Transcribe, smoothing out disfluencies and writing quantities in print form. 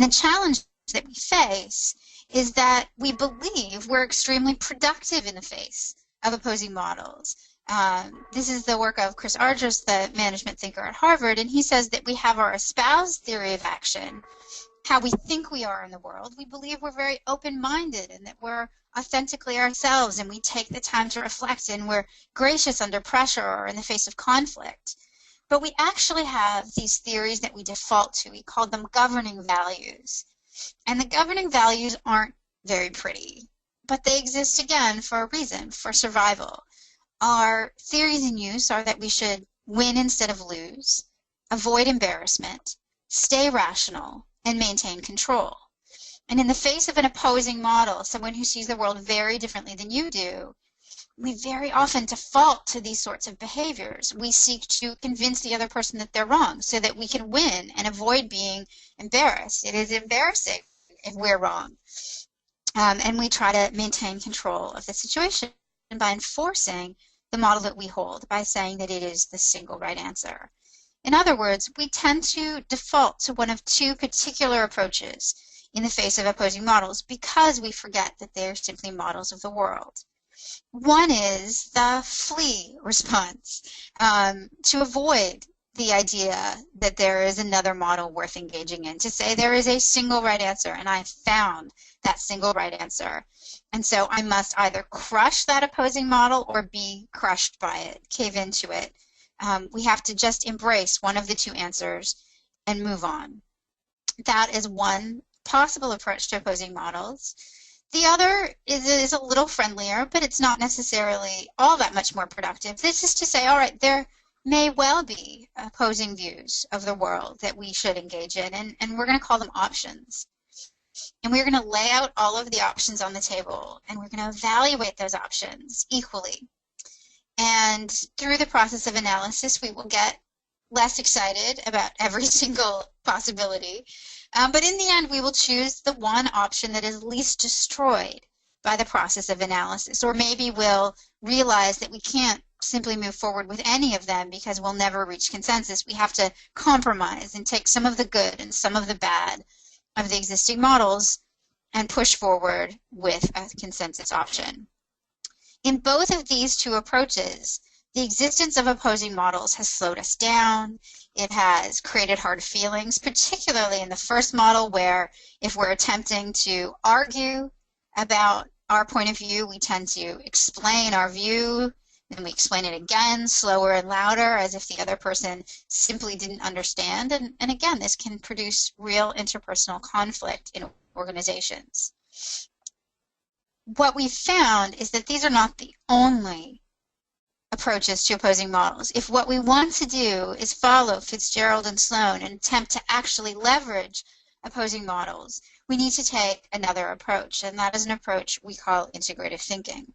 the challenge that we face is that we believe we're extremely productive in the face of opposing models. This is the work of Chris Argyris, the management thinker at Harvard, and he says that we have our espoused theory of action, how we think we are in the world. We believe we're very open-minded and that we're authentically ourselves, and we take the time to reflect, and we're gracious under pressure or in the face of conflict. But we actually have these theories that we default to. We call them governing values. And the governing values aren't very pretty, but they exist, again, for a reason, for survival. Our theories in use are that we should win instead of lose, avoid embarrassment, stay rational, and maintain control. And in the face of an opposing model, someone who sees the world very differently than you do, we very often default to these sorts of behaviors. We seek to convince the other person that they're wrong so that we can win and avoid being embarrassed. It is embarrassing if we're wrong. And we try to maintain control of the situation by enforcing the model that we hold, by saying that it is the single right answer. In other words, we tend to default to one of two particular approaches in the face of opposing models because we forget that they're simply models of the world. One is the flee response, to avoid the idea that there is another model worth engaging in, to say there is a single right answer and I found that single right answer. And so I must either crush that opposing model or be crushed by it, cave into it. We have to just embrace one of the two answers and move on. That is one possible approach to opposing models. The other is a little friendlier, but it's not necessarily all that much more productive. This is to say, all right, there may well be opposing views of the world that we should engage in, and we're going to call them options. And we're going to lay out all of the options on the table, and we're going to evaluate those options equally. And through the process of analysis, we will get less excited about every single possibility. But in the end, we will choose the one option that is least destroyed by the process of analysis. Or maybe we'll realize that we can't simply move forward with any of them because we'll never reach consensus. We have to compromise and take some of the good and some of the bad of the existing models and push forward with a consensus option. In both of these two approaches, the existence of opposing models has slowed us down. It has created hard feelings, particularly in the first model where if we're attempting to argue about our point of view, we tend to explain our view, then we explain it again, slower and louder, as if the other person simply didn't understand. And again, this can produce real interpersonal conflict in organizations. What we've found is that these are not the only approaches to opposing models. If what we want to do is follow Fitzgerald and Sloan and attempt to actually leverage opposing models, we need to take another approach, and that is an approach we call integrative thinking.